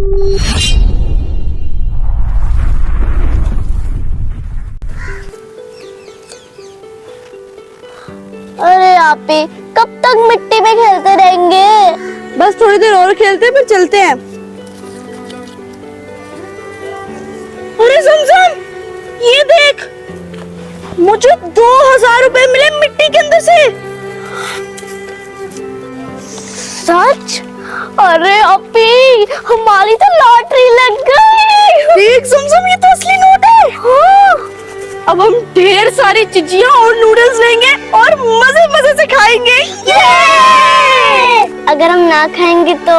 अरे आपी, कब तक मिट्टी में खेलते रहेंगे? बस थोड़ी देर और खेलते हैं फिर चलते हैं। अरे समसम, ये देख, मुझे 2000 रुपए मिले मिट्टी के अंदर से। सच? अरे अपी, हमारी तो लॉटरी लग गई। देख समसम, ये तो असली नोट है। हाँ। अब हम ढेर सारी चिचियां और नूडल्स लेंगे और मजे मजे से खाएंगे। अगर हम ना खाएंगे तो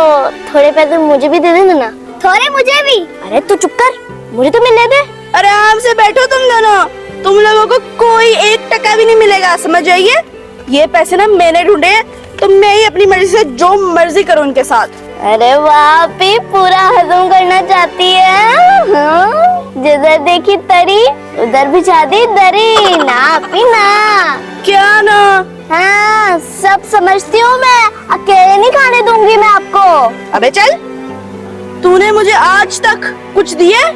थोड़े पैसे मुझे भी दे देना ना। थोड़े मुझे भी। अरे तू चुप कर, मुझे तो मिलने दे। आराम से बैठो तुम दोनों, तुम लोगों को कोई 1 टका भी नहीं मिलेगा, समझ आइए। ये पैसे ना मैंने ढूंढे हैं, तो मैं ही अपनी मर्जी से जो मर्जी करूं उनके साथ। अरे वाह भी, पूरा हजम करना चाहती है। हाँ? जिधर देखी तरी उधर भी दी दरी ना पीना। क्या ना? हाँ, सब समझती हूँ मैं, अकेले नहीं खाने दूंगी मैं आपको। अबे चल, तूने मुझे आज तक कुछ दिया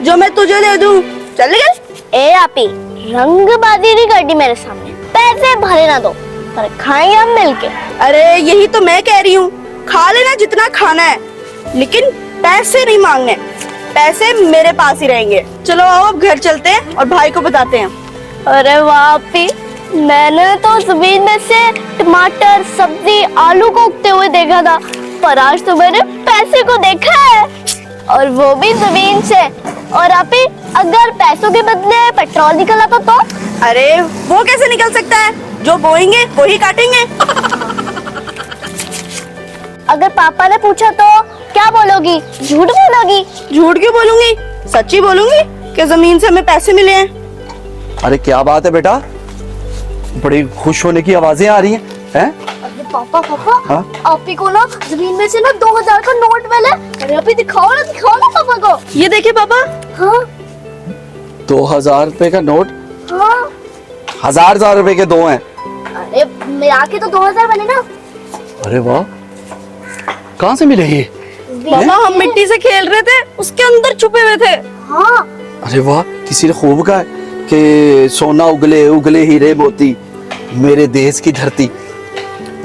जो मैं तुझे दे दूं? चल निकल। ए आपी, रंगबाजी नहीं करनी मेरे सामने। पैसे भले ना दो, पर खाएंगे हम मिलके। अरे यही तो मैं कह रही हूँ, खा लेना जितना खाना है, लेकिन पैसे नहीं मांगने। पैसे मेरे पास ही रहेंगे। चलो आओ अब घर चलते हैं और भाई को बताते हैं। अरे वाह आपी, मैंने तो जमीन में से टमाटर, सब्जी, आलू को उगते हुए देखा था, पर आज तो मैंने पैसे को देखा है, और वो भी जमीन से। और आपी, अगर पैसों के बदले पेट्रोल निकला तो? अरे वो कैसे निकल सकता है? जो बोएंगे वो ही काटेंगे। अगर पापा ने पूछा तो क्या बोलोगी? झूठ बोलोगी? झूठ क्यों बोलूंगी, सच्ची बोलूंगी कि जमीन से हमें पैसे मिले हैं। अरे क्या बात है बेटा, बड़ी खुश होने की आवाजें आ रही हैं, हैं? अरे पापा हाँ? आपी को ना जमीन में से ना 2000 का नोट मिला। अरे अभी दिखाओ ना पापा को। ये देखिए पापा। हाँ 2000 रुपए का नोट, हाँ। 1000 रुपए के 2 हैं। अरे मिला के तो 2000 बने ना। अरे वाह, कहाँ से मिले ये? पापा हम मिट्टी से खेल रहे थे, उसके अंदर छुपे हुए थे। हाँ। अरे वाह, किसी ने खूब कहा है कि सोना उगले उगले हीरे मोती मेरे देश की धरती।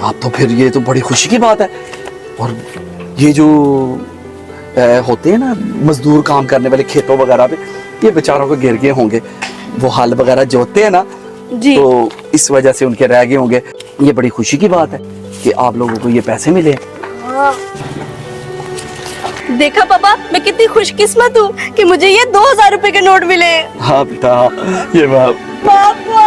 आप तो फिर ये तो बड़ी खुशी की बात है। और ये जो होते हैं ना मजदूर काम करने वाले खेतों वगैरह पे, ये बेचारों को गिर गए होंगे, वो हल वगैरह जोतते हैं ना जी, तो इस वजह से उनके रह गए होंगे। ये बड़ी खुशी की बात है कि आप लोगों को ये पैसे मिले। हाँ। देखा पापा, मैं कितनी खुशकिस्मत हूँ कि मुझे ये 2000 रुपए के नोट मिले। हाँ बेटा, ये बात। पापा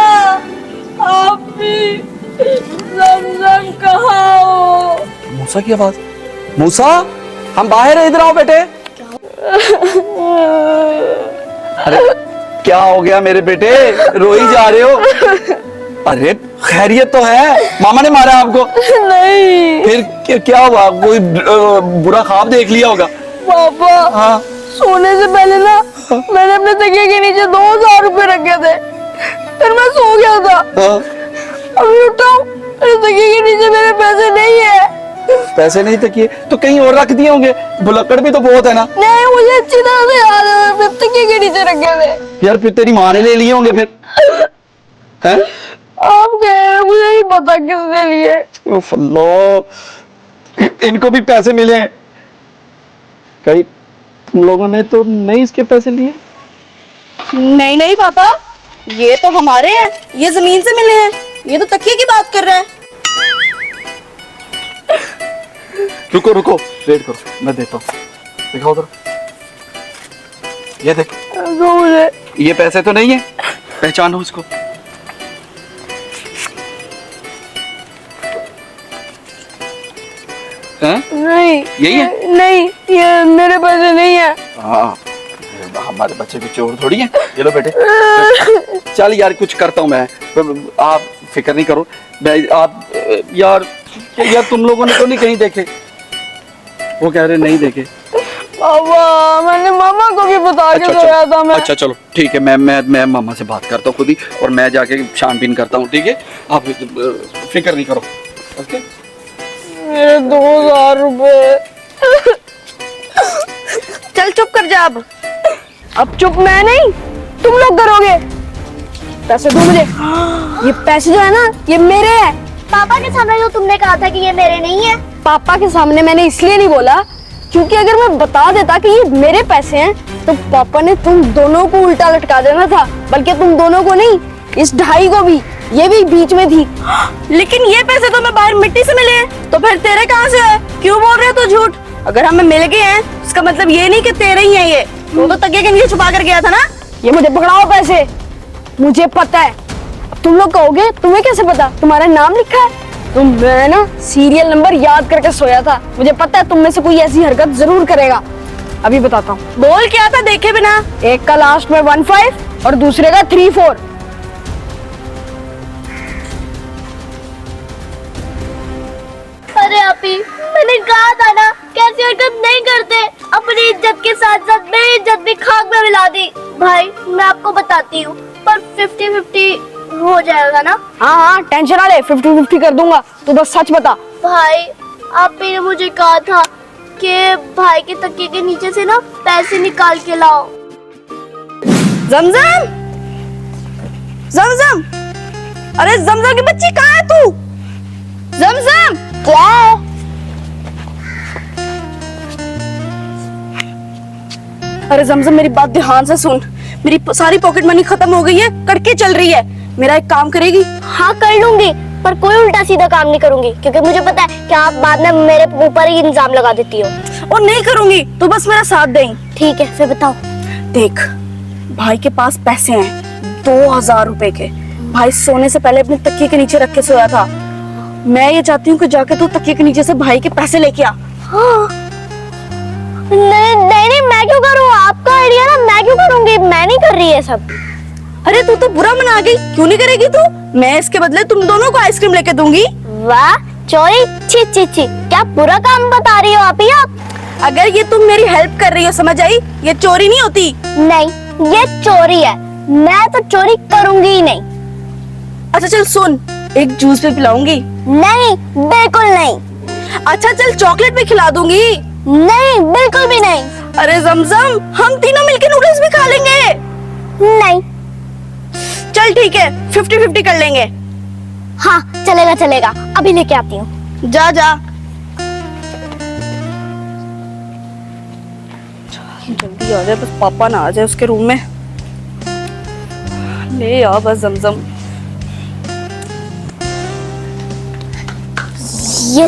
आप भी जमजम कहाँ हो? मूसा की आवाज। मूसा, हम बाहर हैं, इधर आओ बेटे। अरे क्या हो गया मेरे बेटे, रोई जा रहे हो? अरे खैरियत तो है, मामा ने मारा आपको? नहीं। फिर क्या हुआ, कोई बुरा ख्वाब देख लिया होगा? पापा हाँ, सोने से पहले ना मैंने अपने तकिए के नीचे 2000 रुपए रखे थे, फिर मैं सो गया था। हाँ। अभी उठा हूँ, मेरे तकिए के नीचे मेरे पैसे नहीं है। पैसे नहीं तकिए तो कहीं और रख दिए होंगे, भुलक्कड़ भी तो बहुत है ना। नहीं, मुझे अच्छी तरह से याद है, मैं तकिए के नीचे रखे थे। यार फिर तेरी माँ ने ले लिए होंगे फिर, हैं? आप गए, मुझे नहीं पता किसने लिए। उफ अल्लाह, इनको भी पैसे मिले हैं। कहीं तुम लोगों ने तो नहीं इसके पैसे लिए? नहीं नहीं पापा, ये तो हमारे हैं, ये जमीन से मिले हैं। ये तो तकिए की बात कर रहा है। रुको रुको, वेट करो, मैं देता हूँ। दिखाओ उधर, ये देख, तो मुझे ये पैसे तो नहीं है, पहचानो इसको। हैं? नहीं, यही है? नहीं, ये मेरे पैसे नहीं है। हाँ, हमारे बच्चे को चोर थोड़ी है। ये लो बेटे, चल यार कुछ करता हूँ मैं, आप फिक्र नहीं करो। आप यार तुम लोगों ने तो नहीं कहीं देखे? वो कह रहे नहीं देखे। पापा मैंने मामा को भी बता के सोया था मैं। अच्छा चलो ठीक है, मैं मामा से बात करता हूँ खुद ही, और मैं जाके छानबीन करता हूँ, ठीक है? आप फिक्र नहीं करो, ओके? मेरे 2000 रुपए। चल चुप कर जा अब चुप मैं नहीं, तुम लोग करोगे। पैसे दो मुझे। ये पैसे जो है ना, ये मेरे हैं। पापा के सामने तो तुमने कहा था कि ये मेरे नहीं है। पापा के सामने मैंने इसलिए नहीं बोला क्योंकि अगर मैं बता देता कि ये मेरे पैसे हैं तो पापा ने तुम दोनों को उल्टा लटका देना था। बल्कि तुम दोनों को नहीं, इस 2.5 को भी, ये भी बीच में थी। लेकिन ये पैसे तो मैं बाहर मिट्टी से मिले हैं, तो फिर तेरे कहाँ से है? क्यों बोल रहे हो तो झूठ? अगर हमें मिल गए हैं इसका मतलब ये नहीं कि तेरे ही हैं ये। वो तो तकिए के नीचे छुपा कर गया था ना। ये मुझे पकड़ाओ पैसे, मुझे पता है। अब तुम लोग कहोगे तुम्हें कैसे पता? तुम्हारा नाम लिखा है। तो मैं ना सीरियल नंबर याद करके सोया था। मुझे पता है तुम में से कोई ऐसी हरकत जरूर करेगा। अभी बताता हूँ। बोल क्या था देखे बिना? एक का लास्ट में 15 और दूसरे का 34। अरे आपी, मैंने कहा था ना कैसी हरकत नहीं करते। अपनी इज्जत के साथ साथ मेरी इज्जत भी खाक में मिला दी। भाई मैं आपको बताती हूँ, पर 50-50 हो जाएगा ना? हाँ हाँ, टेंशन ना ले, 50-50 कर दूंगा। तू बस सच बता। भाई आपी ने मुझे कहा था कि भाई के तकिए के नीचे से ना पैसे निकाल के लाओ। जमजम, जमजम, अरे जमजम की बच्ची कहाँ है तू? जमजम, क्या है? अरे जमजम मेरी बात ध्यान से सुन। मेरी सारी पॉकेट मनी खत्म हो गई है, कटके चल रही है। मेरा एक काम करेगी? हाँ कर लूंगी, पर कोई उल्टा सीधा काम नहीं करूंगी क्योंकि मुझे पता है कि आप बाद में मेरे ऊपर ही इल्जाम लगा देती हो। और नहीं करूंगी तो बस मेरा साथ दें। ठीक है फिर बताओ। देख, भाई के पास पैसे हैं 2000 रुपए के। भाई सोने से पहले अपने तकिए के नीचे रख के सोया था। मैं ये चाहती हूँ कि जाके तू तकिए के नीचे से भाई के पैसे लेके आ। हाँ। नहीं, मैं क्यों करूँ? आपका आइडिया ना, मैं क्यों करूंगी? मैं नहीं कर रही है सब। अरे तू तो बुरा मना गई, क्यों नहीं करेगी तू? मैं इसके बदले तुम दोनों को आइसक्रीम लेके दूंगी। वाह, चोरी? छी छी छी, क्या बुरा काम बता रही हो आप? अगर ये तुम मेरी हेल्प कर रही हो, समझ आई? ये चोरी नहीं होती। नहीं, ये चोरी है। मैं तो चोरी करूंगी ही नहीं। अच्छा चल सुन, एक जूस भी पिलाऊंगी। नहीं, बिल्कुल नहीं। अच्छा चल चॉकलेट भी खिला दूंगी। नहीं, बिल्कुल भी नहीं। अरे जमजम, हम तीनों मिलके नूडल्स भी खा लेंगे। नहीं। चल ठीक है, 50-50 कर लेंगे। हाँ चलेगा, अभी लेके आती हूँ। जा जा। जल्दी आ जाए, बस पापा ना आ जाए उसके रूम में। ले आ बस जमजम। ये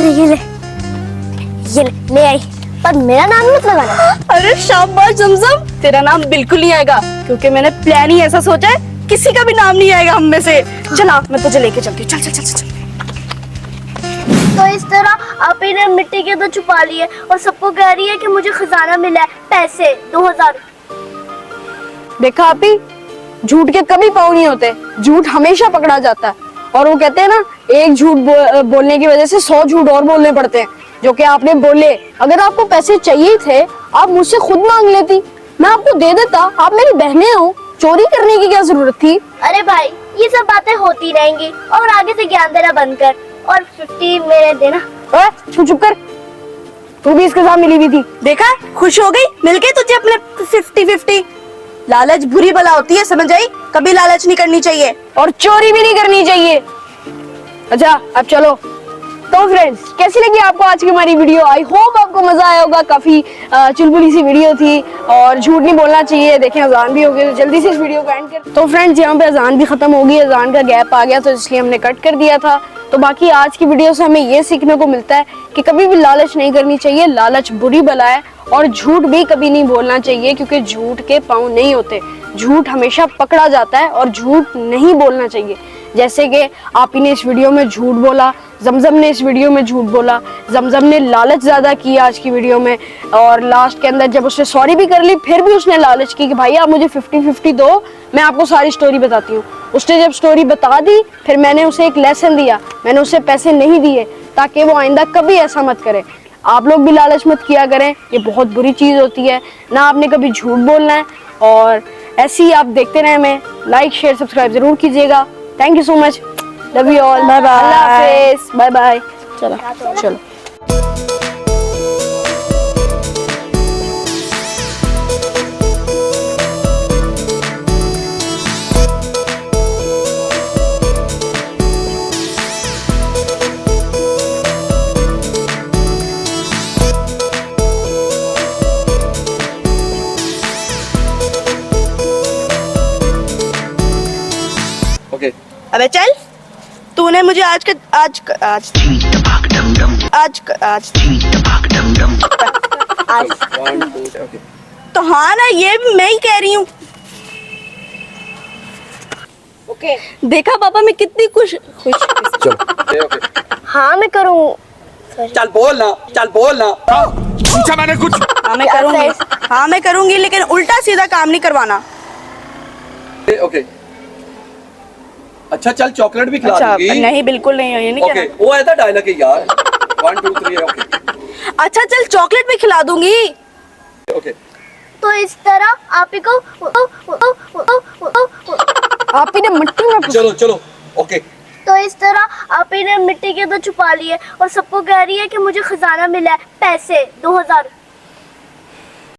ले आई, पर मेरा नाम मत लगाना। अरे शाबाश जमजम, तेरा नाम बिल्कुल नहीं आएगा क्योंकि मैंने प्लान ही ऐसा सोचा है, किसी का भी नाम नहीं आएगा हम में से। चला, मैं तुझे लेके चलती हूँ। चल। तो इस तरह आप ने मिट्टी के अंदर छुपा लिए और सबको कह रही है कि मुझे खजाना मिला है, पैसे 2000। देखा आपी, झूठ के कभी पाँव नहीं होते, झूठ हमेशा पकड़ा जाता है। और वो कहते हैं ना, एक झूठ बोलने की वजह से 100 झूठ और बोलने पड़ते हैं, जो कि आपने बोले। अगर आपको पैसे चाहिए थे, आप मुझसे खुद मांग लेती, मैं आपको दे देता। आप मेरी बहनें हो, चोरी करने की क्या जरूरत थी? अरे भाई, ये सब बातें होती रहेंगी और आगे से ज्ञान देना बंद कर और 50 मेरे देना। तू चुप कर, तू भी इसके साथ मिली हुई थी। देखा, खुश हो गई मिलके तुझे अपने 50-50। लालच बुरी बला होती है, समझ आई? कभी लालच नहीं करनी चाहिए और चोरी भी नहीं करनी चाहिए। अच्छा अब चलो। तो फ्रेंड्स, कैसी लगी आपको आज की हमारी वीडियो? आई होप आपको मजा आया होगा। काफी चुलबुली सी वीडियो थी और झूठ नहीं बोलना चाहिए। देखें अजान भी हो गई, तो जल्दी से इस वीडियो को एंड कर। तो फ्रेंड्स, यहाँ पे अजान भी खत्म हो गई, अजान का गैप आ गया तो इसलिए हमने कट कर दिया था। तो बाकी आज की वीडियो से हमें ये सीखने को मिलता है कि कभी भी लालच नहीं करनी चाहिए, लालच बुरी बला है। और झूठ भी कभी नहीं बोलना चाहिए क्योंकि झूठ के पाँव नहीं होते, झूठ हमेशा पकड़ा जाता है और झूठ नहीं बोलना चाहिए। जैसे कि आप ही ने इस वीडियो में झूठ बोला, जमजम ने इस वीडियो में झूठ बोला, जमजम ने लालच ज्यादा की आज की वीडियो में, और लास्ट के अंदर जब उसने सॉरी भी कर ली फिर भी उसने लालच की कि भाई आप मुझे 50-50 दो, मैं आपको सारी स्टोरी बताती हूँ। उसने जब स्टोरी बता दी फिर मैंने उसे एक लेसन दिया, मैंने उसे पैसे नहीं दिए ताकि वो आइंदा कभी ऐसा मत करे। आप लोग भी लालच मत किया करें, ये बहुत बुरी चीज़ होती है ना। आपने कभी झूठ बोलना है। और ऐसे ही आप देखते रहे हमें, लाइक शेयर सब्सक्राइब जरूर कीजिएगा। Thank you so much, love you all, bye bye, अल्लाह हाफिज़, बाय बाय। चलो। अबे चल, तूने मुझे आज आज तो हाँ ना, ये भी मैं ही कह रही हूँ। ओके देखा पापा मैं कितनी खुश। चलो ओके। हाँ मैं करूँ। चल बोल ना पूछा मैंने कुछ। हाँ मैं करूँगी, हाँ मैं करूँगी, लेकिन उल्टा सीधा काम नहीं करवाना। ओके अच्छा चल चॉकलेट भी खिला अच्छा दूंगी। नहीं, बिल्कुल नहीं, ये नहीं ओके कहना। वो ऐसा डायलॉग है यार। 1 2 3 ओके अच्छा चल चॉकलेट भी खिला दूंगी। ओके। तो इस तरह आप ही को आप ही ने मिट्टी में चलो चलो ओके। तो इस तरह आप ही ने मिट्टी के अंदर छुपा लिए और सबको कह रही है कि मुझे खजाना मिला है, पैसे 2000